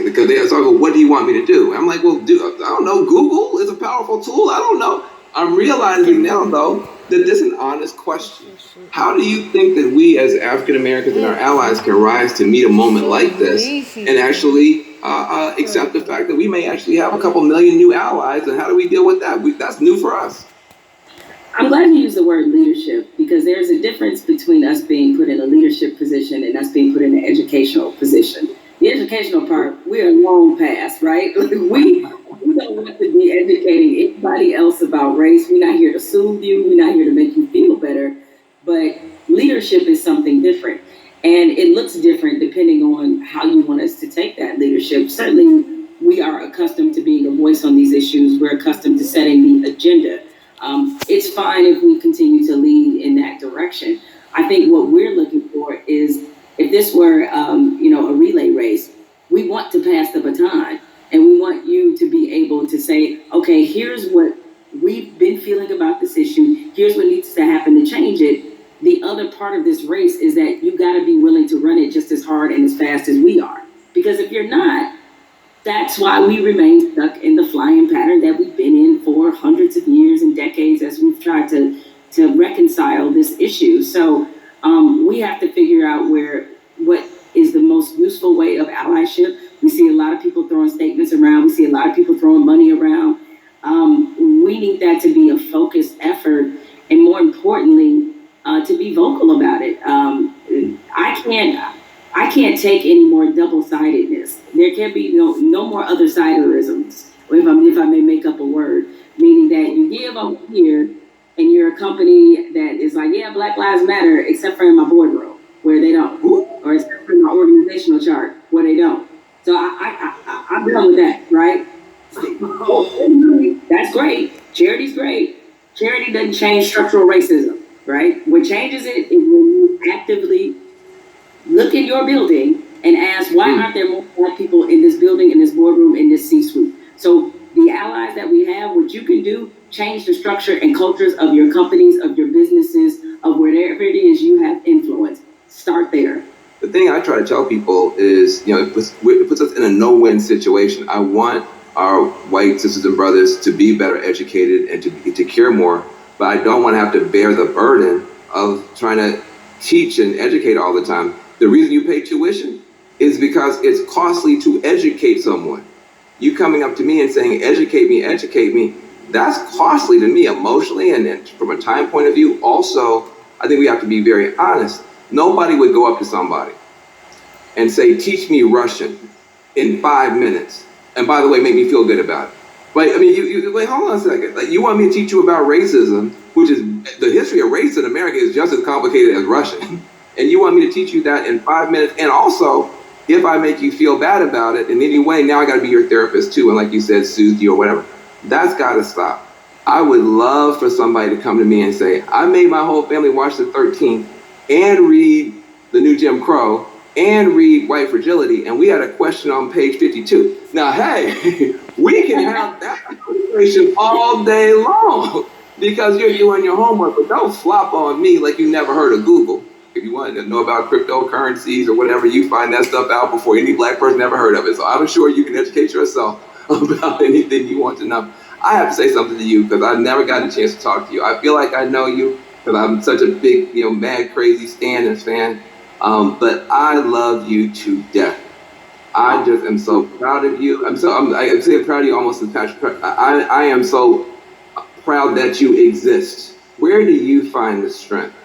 because they so I go, what do you want me to do? And I'm like, well, I don't know. Google is a powerful tool. I don't know. I'm realizing now, though, that this is an honest question. How do you think that we as African Americans and our allies can rise to meet a moment like this and actually accept the fact that we may actually have a couple million new allies? And how do we deal with that? That's new for us. I'm glad you used the word leadership, because there's a difference between us being put in a leadership position and us being put in an educational position. The educational part, we're long past, right? We don't want to be educating anybody else about race. We're not here to soothe you. We're not here to make you feel better. But leadership is something different. And it looks different depending on how you want us to take that leadership. Certainly, we are accustomed to being a voice on these issues. We're accustomed to setting the agenda. It's fine if we continue to lead in that direction. I think what we're looking for is, if this were, a relay race, we want to pass the baton, and we want you to be able to say, okay, here's what we've been feeling about this issue. Here's what needs to happen to change it. The other part of this race is that you got to be willing to run it just as hard and as fast as we are. Because if you're not, that's why we remain stuck in the flying pattern that we've been in for hundreds of years and decades as we've tried to reconcile this issue. So we have to figure out what is the most useful way of allyship. We see a lot of people throwing statements around. We see a lot of people throwing money around. We need that to be a focused effort, and more importantly, to be vocal about it. I can't take any more double-sidedness. There can be no more other-siderisms, if I may make up a word, meaning that you give over here and you're a company that is like, yeah, Black Lives Matter, except for in my boardroom, where they don't, or except for in my organizational chart, where they don't. So I'm done with that, right? That's great. Charity's great. Charity doesn't change structural racism, right? What changes it is when you actively look in your building and ask, why aren't there more Black people in this building, in this boardroom, in this C-suite? So the allies that we have, what you can do, change the structure and cultures of your companies, of your businesses, of wherever it is you have influence. Start there. The thing I try to tell people is, it puts us in a no-win situation. I want our white sisters and brothers to be better educated and to care more, but I don't want to have to bear the burden of trying to teach and educate all the time. The reason you pay tuition is because it's costly to educate someone. You coming up to me and saying, educate me, that's costly to me emotionally and from a time point of view. Also, I think we have to be very honest. Nobody would go up to somebody and say, teach me Russian in 5 minutes. And by the way, make me feel good about it. Like, I mean, you wait, hold on a second. Like, you want me to teach you about racism, which is the history of race in America is just as complicated as Russian. And you want me to teach you that in 5 minutes. And also, if I make you feel bad about it in any way, now I got to be your therapist too. And like you said, soothe you or whatever. That's got to stop. I would love for somebody to come to me and say, I made my whole family watch the 13th and read The New Jim Crow and read White Fragility. And we had a question on page 52. Now, hey, we can have that conversation all day long because you're doing your homework. But don't flop on me like you never heard of Google. If you want to know about cryptocurrencies or whatever, you find that stuff out before any Black person ever heard of it. So I'm sure you can educate yourself about anything you want to know. I have to say something to you because I've never gotten a chance to talk to you. I feel like I know you because I'm such a big, mad, crazy Stan and fan. But I love you to death. I just am so proud of you. I'm saying proud of you almost as Patrick. I am so proud that you exist. Where do you find the strength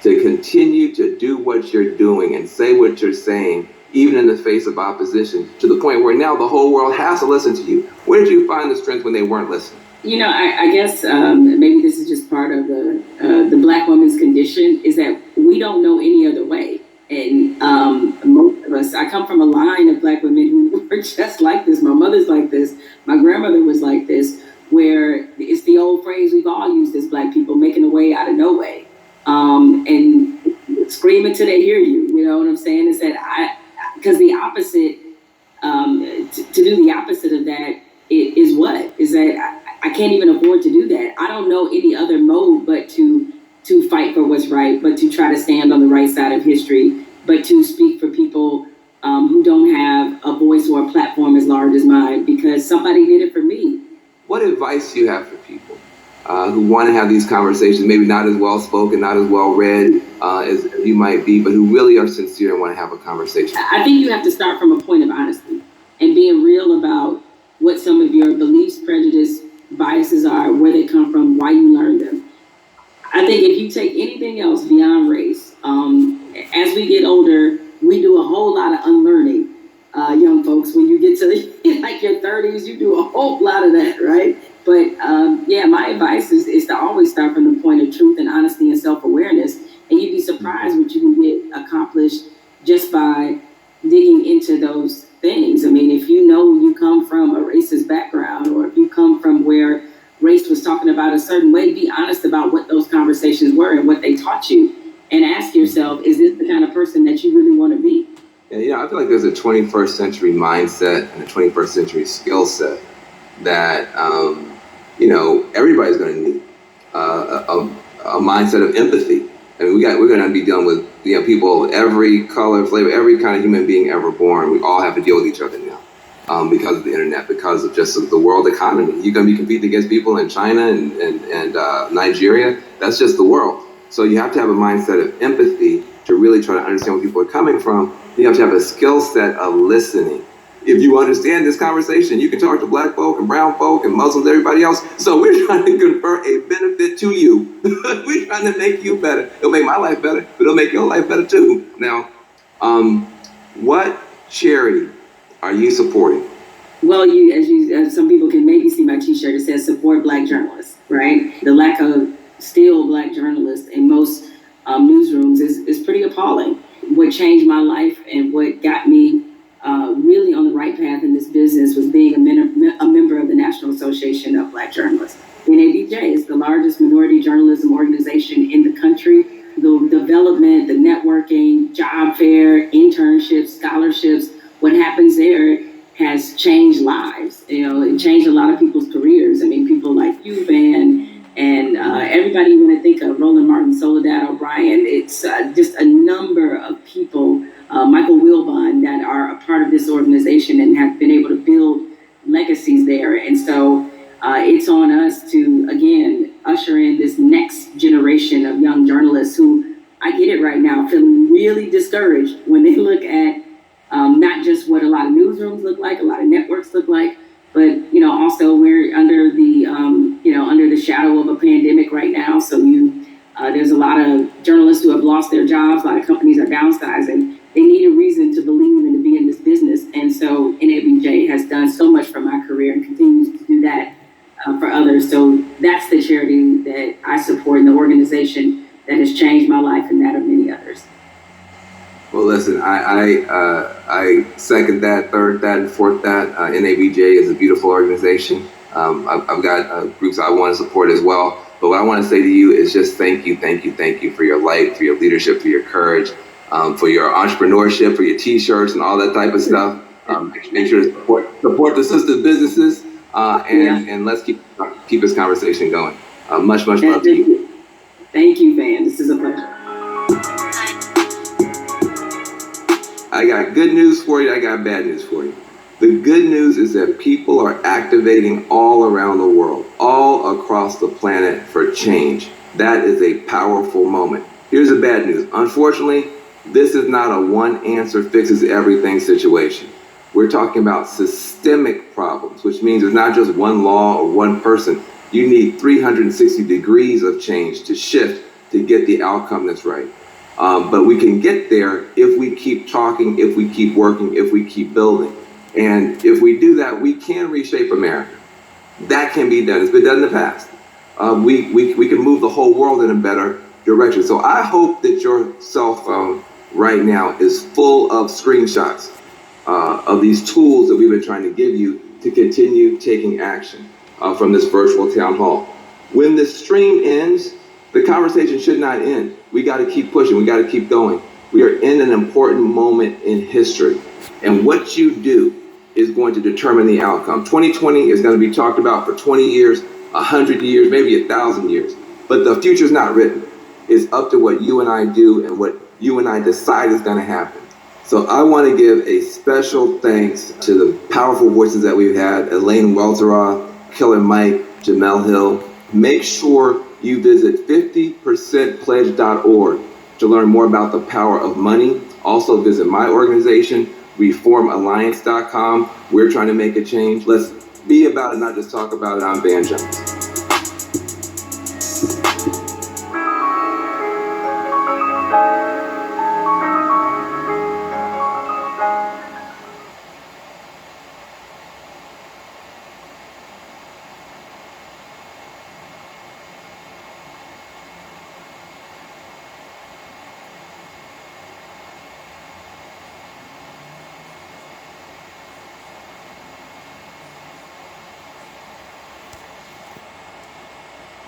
to continue to do what you're doing and say what you're saying, even in the face of opposition, to the point where now the whole world has to listen to you? Where did you find the strength when they weren't listening? I guess maybe this is just part of the Black woman's condition, is that we don't know any other way. And most of us, I come from a line of Black women who were just like this. My mother's like this. My grandmother was like this, where it's the old phrase we've all used as Black people, making a way out of no way. And scream until they hear you. You know what I'm saying? Is that because the opposite, to do the opposite of that is what? Is that I can't even afford to do that. I don't know any other mode but to fight for what's right, but to try to stand on the right side of history, but to speak for people who don't have a voice or a platform as large as mine because somebody did it for me. What advice do you have for people who want to have these conversations, maybe not as well spoken, not as well read as you might be, but who really are sincere and want to have a conversation? I think you have to start from a point of honesty and being real about what some of your beliefs, prejudice, biases are, where they come from, why you learned them. I think if you take anything else beyond race, as we get older, we do a whole lot of unlearning. Young folks, when you get to like your 30s, you do a whole lot of that, right? But yeah, my advice is to always start from the point of truth and honesty and self-awareness. And you'd be surprised what you can get accomplished just by digging into those things. I mean, if you know you come from a racist background, or if you come from where race was talking about a certain way, be honest about what those conversations were and what they taught you. And ask yourself, is this the kind of person that you really want to be? Yeah, I feel like there's a 21st century mindset and a 21st century skill set that, everybody's going to need a mindset of empathy. I mean, we're going to be dealing with people of every color, flavor, every kind of human being ever born. We all have to deal with each other now because of the internet, because of just the world economy. You're going to be competing against people in China and Nigeria. That's just the world. So you have to have a mindset of empathy to really try to understand where people are coming from. You have to have a skill set of listening. If you understand this conversation, you can talk to black folk and brown folk and Muslims, everybody else. So we're trying to confer a benefit to you. We're trying to make you better. It'll make my life better, but it'll make your life better too. Now, what charity are you supporting? Well, as some people can maybe see my T-shirt, it says support Black journalists, right? The lack of still Black journalists in most newsrooms is pretty appalling. What changed my life and what got me really on the right path in this business was being a member of the National Association of Black Journalists. NABJ is the largest minority journalism organization in the country. The development, the networking, job fair, internships, scholarships, what happens there has changed lives. It changed a lot of people's careers. I mean, people like you, Van, and everybody you want to think of, Roland Martin, Soledad O'Brien. It's just a number of people, Michael Wilbon, that are a part of this organization and have been able to build legacies there. And so it's on us to, again, usher in this next generation of young journalists who, I get it right now, feeling really discouraged when they look at not just what a lot of newsrooms look like, a lot of networks look like, but also we're under the shadow of a pandemic right now. So there's a lot of journalists who have lost their jobs. A lot of companies are downsizing. They need a reason to believe and to be in this business. And so NABJ has done so much for my career and continues to do that for others. So that's the charity that I support and the organization that has changed my life and that of many others. Well, listen, I second that, third that, and fourth that. NABJ is a beautiful organization. I've got groups I want to support as well. But what I want to say to you is just thank you for your light, for your leadership, for your courage, for your entrepreneurship, for your T-shirts and all that type of stuff. Make sure to support the sister businesses, and let's keep this conversation going. Much love to you. Thank you, Van. This is a pleasure. I got good news for you. I got bad news for you. The good news is that people are activating all around the world, all across the planet for change. That is a powerful moment. Here's the bad news. Unfortunately, this is not a one answer fixes everything situation. We're talking about systemic problems, which means there's not just one law or one person. You need 360 degrees of change to shift to get the outcome that's right. But we can get there if we keep talking, if we keep working, if we keep building. And if we do that, we can reshape America. That can be done. It's been done in the past. We can move the whole world in a better direction. So I hope that your cell phone right now is full of screenshots of these tools that we've been trying to give you to continue taking action from this virtual town hall. When the stream ends, the conversation should not end. We got to keep pushing. We got to keep going. We are in an important moment in history. And what you do is going to determine the outcome. 2020 is going to be talked about for 20 years, 100 years, maybe 1,000 years. But the future is not written. It's up to what you and I do and what you and I decide is going to happen. So I want to give a special thanks to the powerful voices that we've had: Elaine Welteroth, Killer Mike, Jamel Hill. Make sure you visit 50percentpledge.org to learn more about the power of money. Also visit my organization, reformalliance.com. We're trying to make a change. Let's be about it, not just talk about it. I'm Van Jones.